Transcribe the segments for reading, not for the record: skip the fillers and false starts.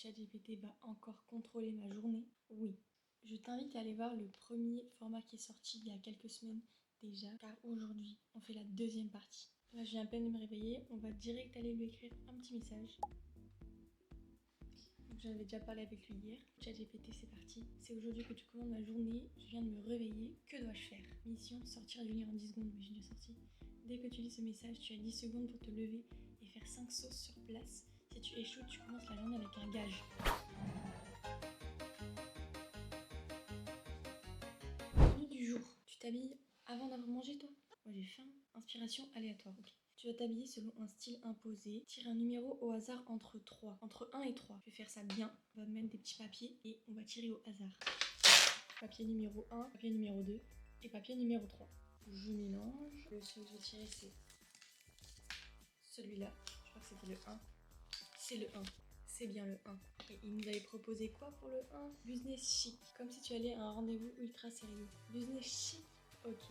ChatGPT va encore contrôler ma journée? Oui. Je t'invite à aller voir le premier format qui est sorti il y a quelques semaines déjà, car aujourd'hui, on fait la deuxième partie. Là, je viens à peine de me réveiller, on va direct aller lui écrire un petit message. Donc, j'en avais déjà parlé avec lui hier. ChatGPT, c'est parti. C'est aujourd'hui que tu commandes ma journée, je viens de me réveiller, que dois-je faire? Mission, sortir du lit en 10 secondes, mais j'ai déjà sorti. Dès que tu lis ce message, tu as 10 secondes pour te lever et faire 5 sauces sur place. Si tu échoues, tu commences la journée avec un gage. Tenue du jour. Tu t'habilles avant d'avoir mangé, toi? Moi j'ai faim. Inspiration aléatoire, ok. Tu vas t'habiller selon un style imposé. Tire un numéro au hasard entre 3. Entre 1 et 3. Je vais faire ça bien. On va mettre des petits papiers et on va tirer au hasard. Papier numéro 1, papier numéro 2 et papier numéro 3. Je mélange. Le seul que je vais tirer, c'est celui-là. Je crois que c'était le 1. C'est le 1. C'est bien le 1. Et il nous avait proposé quoi pour le 1? Business chic. Comme si tu allais à un rendez-vous ultra sérieux. Business chic. Ok.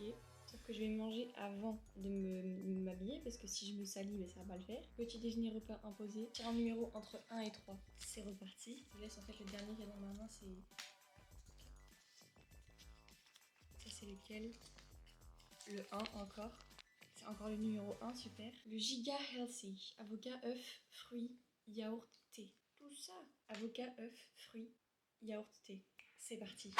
Sauf que je vais manger avant de m'habiller parce que si je me salis, ben, ça va pas le faire. Petit déjeuner repas imposé. Tire un numéro entre 1 et 3. C'est reparti. Je laisse en fait le dernier qui est dans ma main. Ça c'est lequel? Le 1 encore. C'est encore le numéro 1, super. Le giga healthy. Avocat, œuf, fruits, yaourt, thé. Tout ça. Avocat, œuf, fruits, yaourt, thé. C'est parti.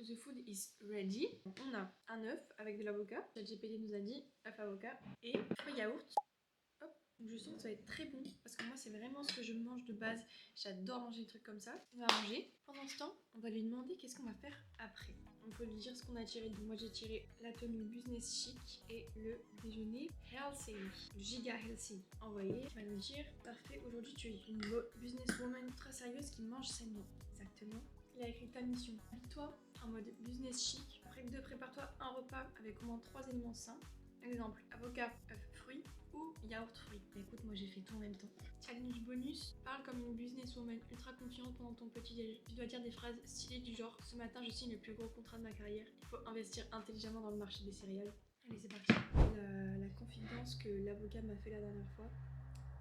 The food is ready. On a un œuf avec de l'avocat. ChatGPT nous a dit œuf avocat et fruits yaourt. Hop. Donc je sens que ça va être très bon parce que moi c'est vraiment ce que je mange de base. J'adore manger des trucs comme ça. On va manger. Pendant ce temps, on va lui demander qu'est-ce qu'on va faire après. On peut lui dire ce qu'on a tiré. Donc moi j'ai tiré la tenue business chic et le déjeuner healthy. Giga healthy. Envoyé. Il va nous dire parfait, aujourd'hui tu es une businesswoman très sérieuse qui mange sainement. Exactement. Il a écrit ta mission. Habille-toi en mode business chic. Prépare-toi un repas avec au moins 3 aliments sains. Exemple, avocat, œuf, fruits ou yaourt fruits. Écoute, moi j'ai fait tout en même temps. Challenge bonus, parle comme une businesswoman ultra confiante pendant ton petit déj. Tu dois dire des phrases stylées du genre ce matin je signe le plus gros contrat de ma carrière. Il faut investir intelligemment dans le marché des céréales. Allez, c'est parti. La confidence que l'avocat m'a fait la dernière fois,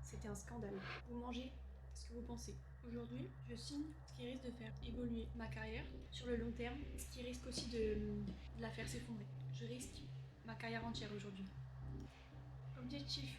c'était un scandale. Vous mangez ce que vous pensez. Aujourd'hui, je signe ce qui risque de faire évoluer ma carrière sur le long terme, ce qui risque aussi de la faire s'effondrer. Je risque ma carrière entière aujourd'hui. Objectif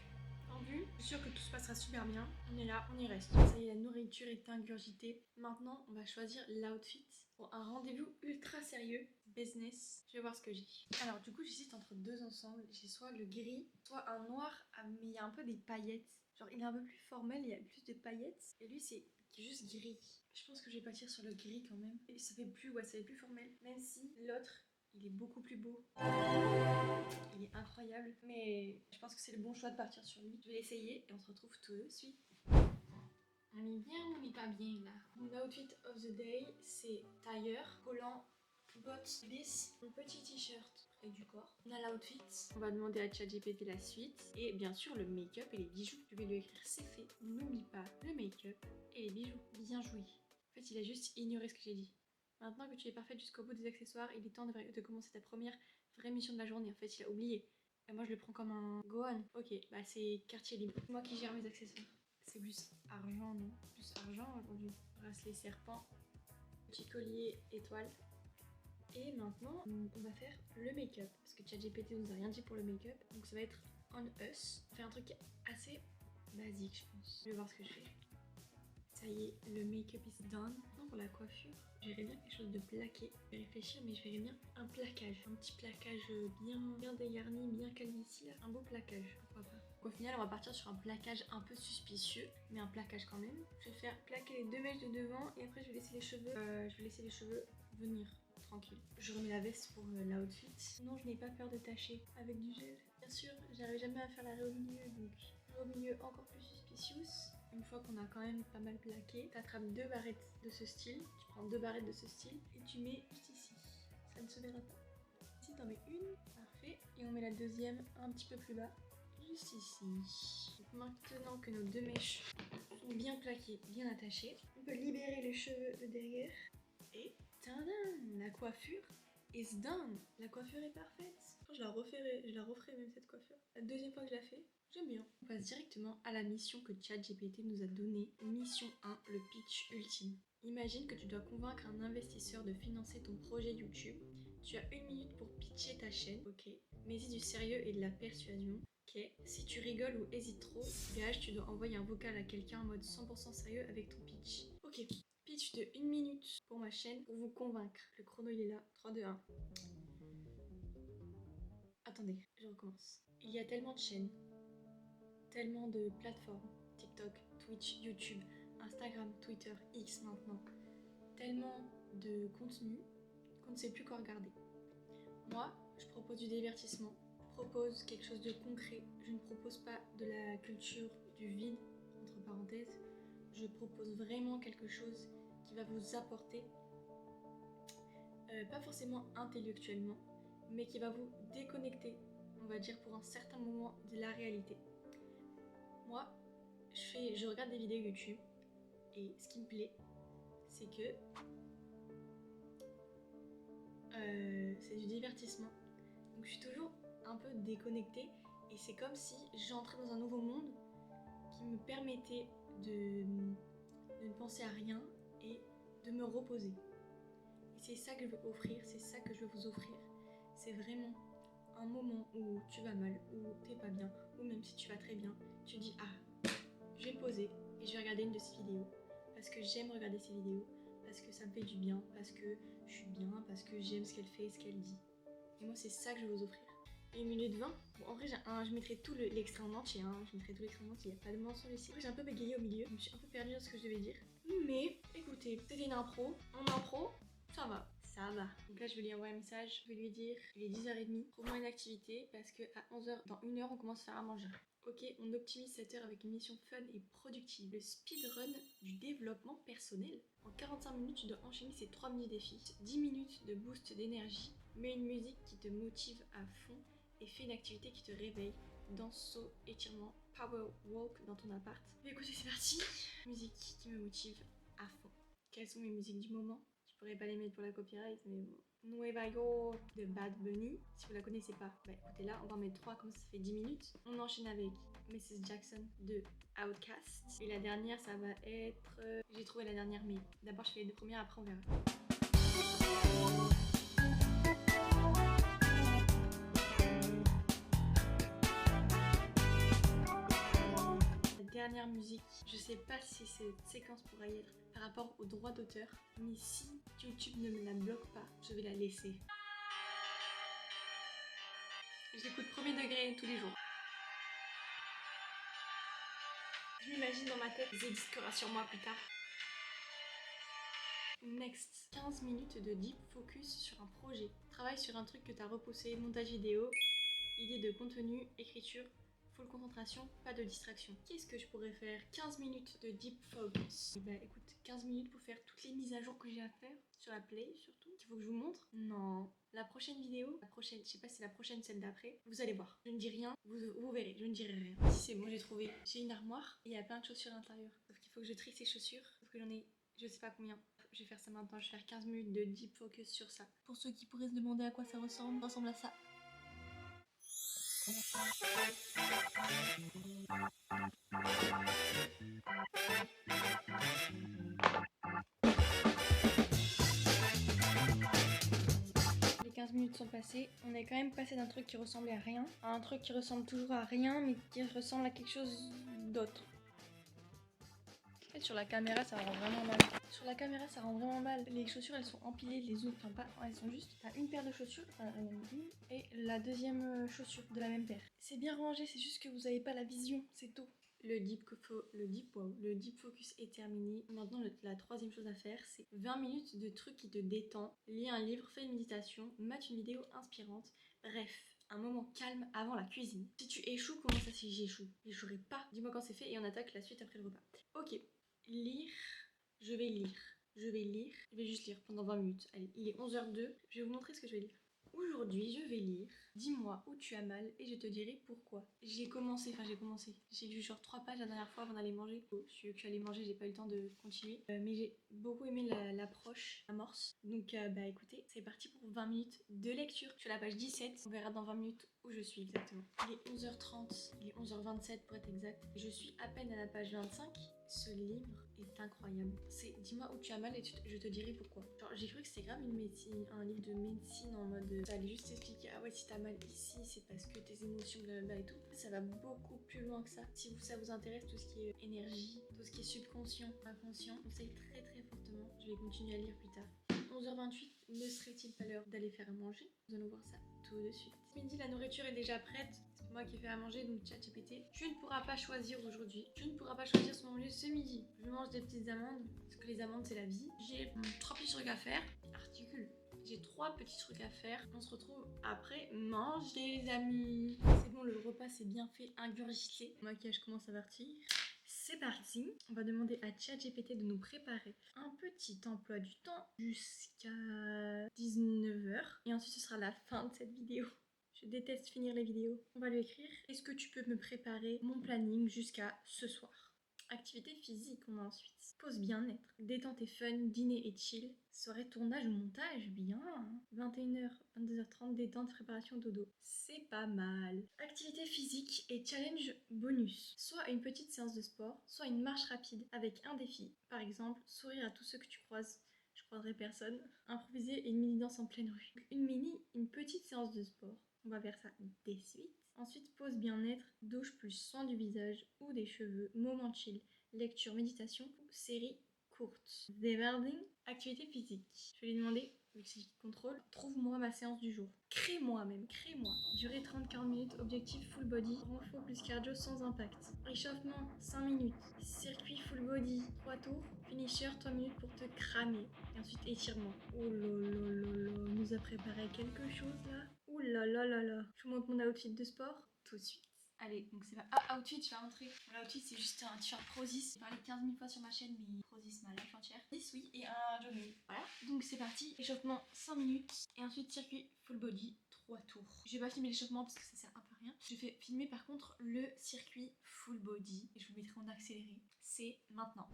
en vue, je suis sûre que tout se passera super bien. On est là, on y reste. Ça y est, la nourriture est ingurgitée. Maintenant, on va choisir l'outfit pour un rendez-vous ultra sérieux, business. Je vais voir ce que j'ai. Alors du coup, j'hésite entre deux ensembles. J'ai soit le gris, soit un noir, mais il y a un peu des paillettes. Genre, il est un peu plus formel, il y a plus de paillettes. Et lui, c'est juste gris. Je pense que je vais partir sur le gris quand même. Et ça fait plus formel. Même si l'autre, il est beaucoup plus beau. Il est incroyable. Mais je pense que c'est le bon choix de partir sur lui. Je vais l'essayer et on se retrouve tout de suite. On est bien ou on n'est pas bien là? Mon outfit of the day, c'est tailleur, collant, bottes lisses, mon petit t-shirt près du corps. On a l'outfit. On va demander à ChatGPT la suite. Et bien sûr le make-up et les bijoux. Je vais lui écrire c'est fait. N'oublie pas le make-up et les bijoux. Bien joué. En fait il a juste ignoré ce que j'ai dit. Maintenant que tu es parfaite jusqu'au bout des accessoires, il est temps de commencer ta première vraie mission de la journée. En fait il a oublié. Et moi je le prends comme un go on. Ok, bah c'est quartier libre. C'est moi qui gère mes accessoires. C'est plus argent, non? Plus argent aujourd'hui. Bracelet serpent, petit collier étoile. Et maintenant, on va faire le make-up. Parce que ChatGPT nous a rien dit pour le make-up. Donc ça va être on us. On fait un truc assez basique, je pense. Je vais voir ce que je fais. Ça y est, le make-up is done. Non, pour la coiffure, j'aimerais bien quelque chose de plaqué. Je vais réfléchir, mais je verrais bien un plaquage. Un petit plaquage bien dégarni, bien calvitie là. Un beau plaquage, pourquoi pas. Au final, on va partir sur un plaquage un peu suspicieux, mais un plaquage quand même. Je vais faire plaquer les deux mèches de devant et après je vais laisser les cheveux, venir tranquille. Je remets la veste pour l'outfit. Non, je n'ai pas peur de tacher avec du gel. Bien sûr, j'arrive jamais à faire la raie au milieu, donc au milieu encore plus suspicious. Une fois qu'on a quand même pas mal plaqué, tu attrapes deux barrettes de ce style. Tu prends deux barrettes de ce style et tu mets juste ici. ne se verra pas. Ici t'en mets une, parfait. Et on met la deuxième un petit peu plus bas, juste ici. Donc maintenant que nos deux mèches sont bien plaquées, bien attachées, on peut libérer les cheveux de derrière. Et tadam, la coiffure is done. La coiffure est parfaite. Je la referai même cette coiffure. La deuxième fois que je la fais, j'aime bien. On passe directement à la mission que ChatGPT nous a donnée. Mission 1, le pitch ultime. Imagine que tu dois convaincre un investisseur de financer ton projet YouTube. Tu as 1 minute pour pitcher ta chaîne, ok. Mais-y du sérieux et de la persuasion, ok. Si tu rigoles ou hésites trop, gage, tu dois envoyer un vocal à quelqu'un en mode 100% sérieux avec ton pitch. Ok, pitch de 1 minute pour ma chaîne pour vous convaincre. Le chrono il est là, 3, 2, 1. Attendez, je recommence. Il y a tellement de chaînes, tellement de plateformes, TikTok, Twitch, YouTube, Instagram, Twitter, X maintenant, tellement de contenu qu'on ne sait plus quoi regarder. Moi, je propose du divertissement, je propose quelque chose de concret, je ne propose pas de la culture du vide, entre parenthèses, je propose vraiment quelque chose qui va vous apporter, pas forcément intellectuellement, mais qui va vous déconnecter, on va dire pour un certain moment, de la réalité. Moi, je regarde des vidéos YouTube et ce qui me plaît, c'est que c'est du divertissement. Donc je suis toujours un peu déconnectée et c'est comme si j'entrais dans un nouveau monde qui me permettait de ne penser à rien et de me reposer. Et c'est ça que je veux offrir, c'est ça que je veux vous offrir. C'est vraiment un moment où tu vas mal, où t'es pas bien, ou même si tu vas très bien, tu dis ah, je vais me poser et je vais regarder une de ces vidéos parce que j'aime regarder ces vidéos, parce que ça me fait du bien, parce que je suis bien, parce que j'aime ce qu'elle fait et ce qu'elle dit. Et moi c'est ça que je veux vous offrir. Et 1 minute 20, bon, en vrai je mettrai tout l'extrait en entier, hein. Je mettrai tout l'extrait en entier, il n'y a pas de mensonge ici. J'ai un peu bégayé au milieu, je me suis un peu perdue dans ce que je devais dire. Mais écoutez, c'était une impro, en impro, ça va. Ça va. Donc là, je vais lui envoyer un message. Je vais lui dire il est 10h30. Trouve-moi une activité parce que à 11h, dans 1 heure, on commence à faire à manger. Ok, on optimise cette heure avec une mission fun et productive. Le speedrun du développement personnel. En 45 minutes, tu dois enchaîner ces 3 mini-défis. 10 minutes de boost d'énergie. Mets une musique qui te motive à fond et fais une activité qui te réveille. Danse, saut, étirement, power walk dans ton appart. Mais écoutez, c'est parti. Musique qui me motive à fond. Quelles sont mes musiques du moment? Je pourrais pas les mettre pour la copyright, mais bon. Nueva York de Bad Bunny. Si vous la connaissez pas, bah écoutez là, on va en mettre 3 comme ça fait 10 minutes. On enchaîne avec Mrs. Jackson de Outkast. Et la dernière, ça va être... J'ai trouvé la dernière, mais d'abord je fais les 2 premières, après on verra. Dernière musique, je sais pas si cette séquence pourrait y être par rapport aux droits d'auteur, mais si YouTube ne me la bloque pas, je vais la laisser. Je l'écoute premier degré tous les jours. Je m'imagine dans ma tête, Zeddy sur moi plus tard. Next, 15 minutes de deep focus sur un projet. Travaille sur un truc que t'as repoussé, montage vidéo, idée de contenu, écriture, full concentration, pas de distraction. Qu'est-ce que je pourrais faire? 15 minutes de deep focus. Et bah écoute, 15 minutes pour faire toutes les mises à jour que j'ai à faire. Sur la play surtout. Il faut que je vous montre? Non. La prochaine vidéo, je sais pas si c'est la prochaine, celle d'après, vous allez voir. Je ne dis rien, vous verrez, je ne dirai rien. Si c'est bon, j'ai trouvé. J'ai une armoire et il y a plein de chaussures à l'intérieur. Sauf qu'il faut que je trie ces chaussures. Sauf que j'en ai je sais pas combien. Je vais faire ça maintenant, je vais faire 15 minutes de deep focus sur ça. Pour ceux qui pourraient se demander à quoi ça ressemble à ça. Les 15 minutes sont passées, on est quand même passé d'un truc qui ressemblait à rien à un truc qui ressemble toujours à rien mais qui ressemble à quelque chose d'autre. En fait, sur la caméra ça rend vraiment mal. Sur la caméra ça rend vraiment mal. Les chaussures elles sont empilées les autres, enfin pas, elles sont juste à une paire de chaussures, enfin une, et la deuxième chaussure de la même paire. C'est bien rangé, c'est juste que vous avez pas la vision, c'est tout. Le deep focus est terminé. Maintenant, la troisième chose à faire, c'est 20 minutes de trucs qui te détendent. Lis un livre, fais une méditation, mate une vidéo inspirante. Bref, un moment calme avant la cuisine. Si tu échoues, comment ça si j'échoue? J'échouerai pas. Dis-moi quand c'est fait et on attaque la suite après le repas. Ok, lire. Je vais lire. je vais lire. Je vais juste lire pendant 20 minutes. Allez, il est 11h02. Je vais vous montrer ce que je vais lire. Aujourd'hui, je vais lire Dis-moi où tu as mal et je te dirai pourquoi. J'ai commencé. J'ai lu genre 3 pages la dernière fois avant d'aller manger. Je suis allée manger, j'ai pas eu le temps de continuer. Mais j'ai beaucoup aimé l'approche, l'amorce. Donc bah écoutez, c'est parti pour 20 minutes de lecture. Je suis à la page 17. On verra dans 20 minutes où je suis exactement. Il est 11h30, il est 11h27 pour être exact. Je suis à peine à la page 25. Ce livre est incroyable. C'est Dis-moi où tu as mal et je te dirai pourquoi. Genre j'ai cru que c'était grave une médecine, un livre de médecine en mode ça allait juste t'expliquer ah ouais si t'as mal ici c'est parce que tes émotions blablabla et tout. Ça va beaucoup plus loin que ça. Si ça vous intéresse tout ce qui est énergie, tout ce qui est subconscient, inconscient, je conseille très fortement. Je vais continuer à lire plus tard. 11h28, ne serait-il pas l'heure d'aller faire à manger? Nous allons voir ça tout de suite. Ce midi, la nourriture est déjà prête. C'est moi qui ai fait à manger, donc ChatGPT. Tu ne pourras pas choisir aujourd'hui. Tu ne pourras pas choisir ce manger ce midi. Je mange des petites amandes, parce que les amandes, c'est la vie. J'ai 3 petits trucs à faire. Articule. J'ai 3 petits trucs à faire. On se retrouve après manger, les amis. C'est bon, le repas c'est bien fait, ingurgité. Le maquillage commence à partir. C'est parti, on va demander à ChatGPT de nous préparer un petit emploi du temps jusqu'à 19h. Et ensuite ce sera la fin de cette vidéo. Je déteste finir les vidéos. On va lui écrire: est-ce que tu peux me préparer mon planning jusqu'à ce soir? Activité physique, on a ensuite. Pause bien-être, détente et fun, dîner et chill. Soirée tournage ou montage, bien. 21h, 22h30, détente, préparation dodo. C'est pas mal. Activité physique et challenge bonus. Soit une petite séance de sport, soit une marche rapide avec un défi. Par exemple, sourire à tous ceux que tu croises. Je croiserai personne. Improviser une mini-danse en pleine rue. Une petite séance de sport. On va faire ça de suite. Ensuite, pause bien-être, douche plus soin du visage ou des cheveux, moment chill, lecture, méditation ou série courte. Débarding, activité physique. Je vais lui demander, vu que c'est qui contrôle, trouve-moi ma séance du jour. Crée-moi. Durée 30-40 minutes, objectif full body, renfo plus cardio sans impact. Échauffement, 5 minutes. Circuit full body, 3 tours. Finisher, 3 minutes pour te cramer. Et ensuite étirement. Oh là, on nous a préparé quelque chose là. Ouh là là là là. Je vous montre mon outfit de sport tout de suite. Allez, donc c'est pas... Ah, outfit, je vais rentrer. Mon outfit, c'est juste un t-shirt Prozis. J'ai parlé 15 000 fois sur ma chaîne, mais Prozis, ma life entière. 10, oui, et un jogging. Voilà, donc c'est parti. Échauffement, 5 minutes. Et ensuite, circuit full body, 3 tours. Je vais pas filmer l'échauffement parce que ça sert un peu à rien. Je vais filmer par contre le circuit full body. Et je vous mettrai en accéléré. C'est maintenant.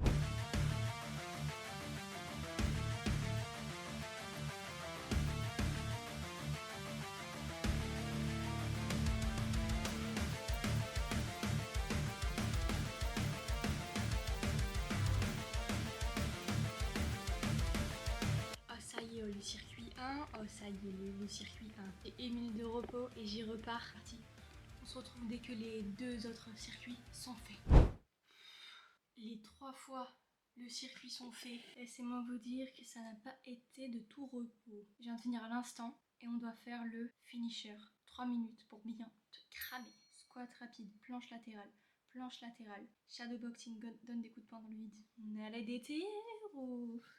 Le circuit 1, oh ça y est, le circuit 1. Et 1 minute de repos et j'y repars. Parti. On se retrouve dès que les 2 autres circuits sont faits. Les 3 fois le circuit sont faits. Laissez-moi vous dire que ça n'a pas été de tout repos. Je viens de finir à l'instant et on doit faire le finisher. 3 minutes pour bien te cramer. Squat rapide, planche latérale. Shadowboxing, donne des coups de poing dans le vide. On est à la DT.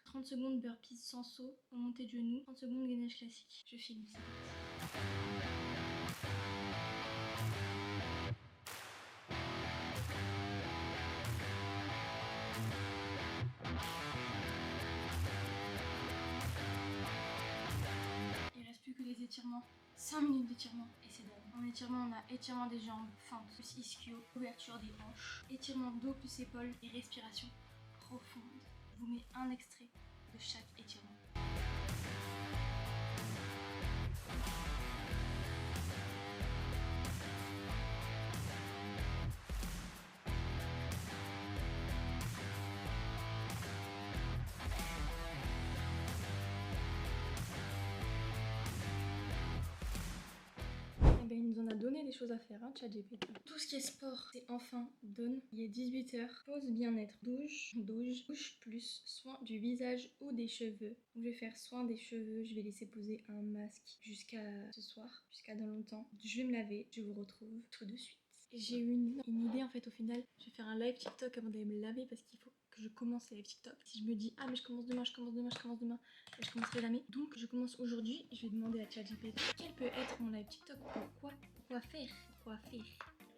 30 secondes burpees sans saut, en montée de genoux, 30 secondes gainage classique. Je filme, c'est parti. Il reste plus que les étirements. 5 minutes d'étirement et c'est dingue. En étirement, on a étirement des jambes, fente plus ischio, ouverture des hanches, étirement dos plus épaules et respiration profonde. Je vous mets un extrait de chaque étirement. Il nous en a donné des choses à faire, hein, ChatGPT. Tout ce qui est sport, c'est enfin donne. Il est 18h. Pause bien-être. Douche plus soin du visage ou des cheveux. Donc je vais faire soin des cheveux. Je vais laisser poser un masque jusqu'à ce soir, jusqu'à dans longtemps. Je vais me laver. Je vous retrouve tout de suite. J'ai eu une idée en fait au final. Je vais faire un live TikTok avant d'aller me laver parce qu'il faut que je commence les live TikTok. Si je me dis ah mais je commence demain, je commencerai jamais. Donc je commence aujourd'hui et je vais demander à ChatGPT quel peut être mon live TikTok, pourquoi faire.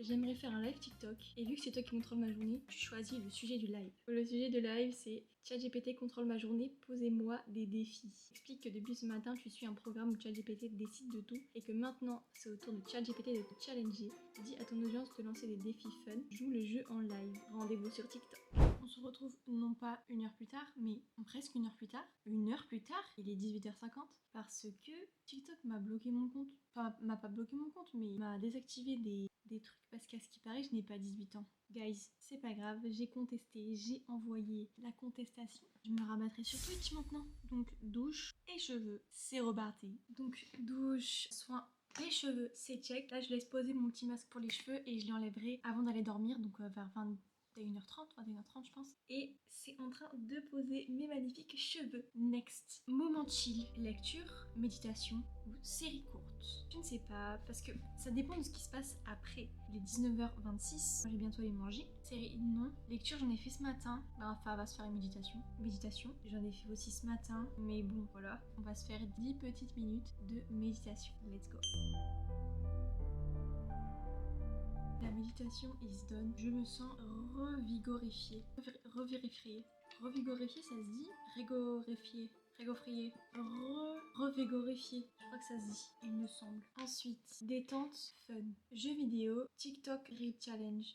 j'aimerais faire un live TikTok. Et vu que c'est toi qui contrôle ma journée, je choisis le sujet du live. Le sujet de live, c'est ChatGPT contrôle ma journée, posez-moi des défis. Explique que depuis ce matin, tu suis un programme où ChatGPT décide de tout et que maintenant, c'est au tour de ChatGPT de te challenger. Dis à ton audience de lancer des défis fun. Joue le jeu en live. Rendez-vous sur TikTok. On se retrouve non pas 1 heure plus tard, mais presque 1 heure plus tard. 1 heure plus tard, il est 18h50 parce que TikTok m'a bloqué mon compte. Enfin, m'a pas bloqué mon compte, mais il m'a désactivé des trucs parce qu'à ce qui paraît, je n'ai pas 18 ans. Guys, c'est pas grave, j'ai contesté, j'ai envoyé la contestation. Je me rabattrai sur Twitch maintenant. Donc douche et cheveux, c'est reparti. Donc douche, soin et cheveux, c'est check. Là, je laisse poser mon petit masque pour les cheveux et je l'enlèverai avant d'aller dormir, donc vers 21h30 je pense. Et c'est en train de poser mes magnifiques cheveux. Next. Moment chill. Lecture, méditation ou série courte. Je ne sais pas, parce que ça dépend de ce qui se passe après. Il est 19h26, je vais bientôt aller manger. Série, non. Lecture, j'en ai fait ce matin. Enfin, on va se faire une méditation. J'en ai fait aussi ce matin. Mais bon, voilà. On va se faire 10 petites minutes de méditation. Let's go. La méditation is done. Je me sens revigorifiée. Revigorifiée, ça se dit? Régorifiée. Revigorifiée. Je crois que ça se dit, il me semble. Ensuite, détente, fun. Jeux vidéo, TikTok Reel Challenge.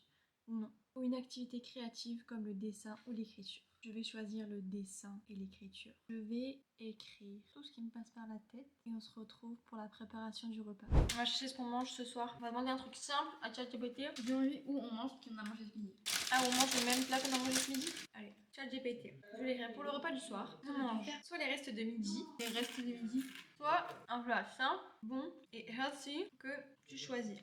Non. Ou une activité créative comme le dessin ou l'écriture. Je vais choisir le dessin et l'écriture. Je vais écrire tout ce qui me passe par la tête et on se retrouve pour la préparation du repas. On va chercher ce qu'on mange ce soir. On va demander un truc simple à ChatGPT. J'ai envie où on mange ce qu'on a mangé ce midi. Ah, on mange le même plat qu'on a mangé ce midi? Allez, ChatGPT. Je vais l'écrire pour le repas du soir. On mange soit les restes de midi, soit un plat simple, bon et healthy que tu choisis.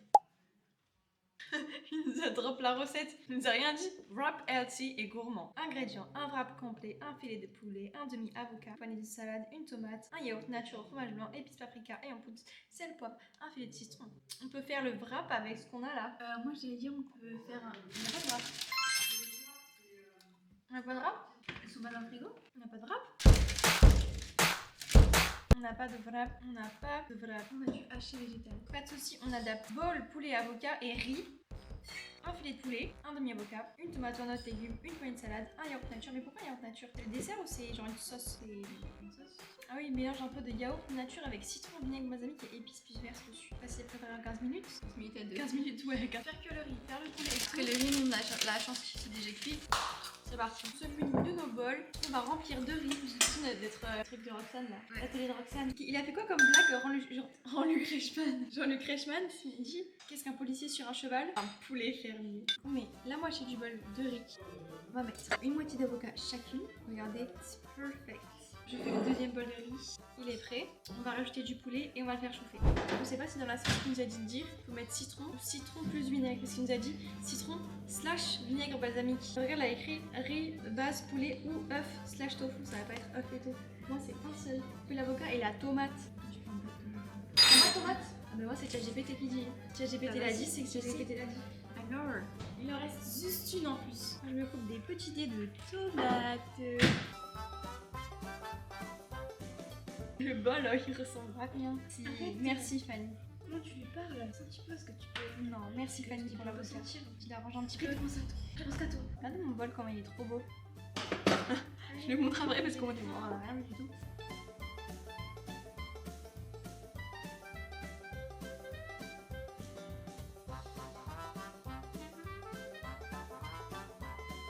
Il nous a drop la recette, il nous a rien dit. Wrap healthy et gourmand. Ingrédients: un wrap complet, un filet de poulet, un demi-avocat, poignée de salade, une tomate, un yaourt nature, fromage blanc, épices paprika et en poudre, sel, poivre, un filet de citron. On peut faire le wrap avec ce qu'on a là. Moi j'allais dire on peut faire un. On n'a pas de wrap. On n'a pas de wrap? Ils sont pas dans le frigo. On n'a pas de wrap? On n'a pas de wrap. On a du haché végétal. Pas de soucis, on adapte. Bol, poulet, avocat et riz. Un filet de poulet, un demi-avocat, une tomate, un autre légume, une poignée de salade, un yaourt nature. Mais pourquoi yaourt nature? C'est le dessert ou c'est genre une sauce? C'est une sauce. Ah oui, il mélange un peu de yaourt nature avec citron, vinaigre balsamique et épices puis verse dessus. Facile à préparer en 15 minutes. 15 minutes à 2. 15 minutes, ouais. Faire que le riz, faire le poulet. Parce que le riz, on a la chance qu'il s'est déjà cuit. C'est parti. On se munit de nos bols. On va remplir de riz. J'ai l'impression d'être truc de Roxane là. Ouais. La télé de Roxane. Il a fait quoi comme blague? Jean-Luc Reichmann. Jean-Luc Reichmann s'il dit: qu'est-ce qu'un policier sur un cheval? Un poulet fermier. On met la moitié du bol de riz. On va mettre une moitié d'avocat chacune. Regardez, it's perfect. Je fais le deuxième bol de riz. Il est prêt. On va rajouter du poulet et on va le faire chauffer. Je sais pas si dans la sauce qu'il nous a dit de dire, il faut mettre citron ou citron plus vinaigre. Parce qu'il nous a dit citron / vinaigre balsamique. Regarde, là écrit riz, base, poulet ou œuf / tofu. Ça va pas être œuf et tofu. Moi c'est un seul. Puis l'avocat et la tomate. Tomate. Ah bah moi c'est ChatGPT qui dit. ChatGPT l'a dit, c'est que ChatGPT l'a dit. Alors, il en reste juste une en plus. Je me coupe des petits dés de tomates. Le bol, il ressemble à rien. Merci Fanny. Comment tu lui parles? C'est un petit peu ce que tu peux. Non, merci Fanny pour la peux bouteille. sentir. Je l'arrange un petit peu. Je pense qu'à toi. Regardez mon bol, comment il est trop beau. Je le montre après parce qu'on ne voit rien du tout.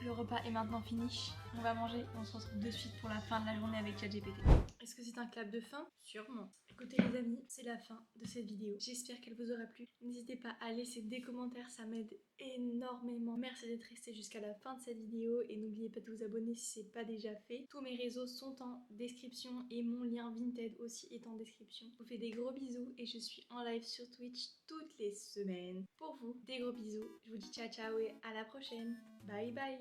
Le repas est maintenant fini. On va manger et on se retrouve de suite pour la fin de la journée avec ChatGPT. Est-ce que c'est un clap de fin? Sûrement. Écoutez les amis, c'est la fin de cette vidéo. J'espère qu'elle vous aura plu. N'hésitez pas à laisser des commentaires, ça m'aide énormément. Merci d'être resté jusqu'à la fin de cette vidéo et n'oubliez pas de vous abonner si ce n'est pas déjà fait. Tous mes réseaux sont en description et mon lien Vinted aussi est en description. Je vous fais des gros bisous et je suis en live sur Twitch toutes les semaines. Pour vous, des gros bisous. Je vous dis ciao ciao et à la prochaine. Bye bye.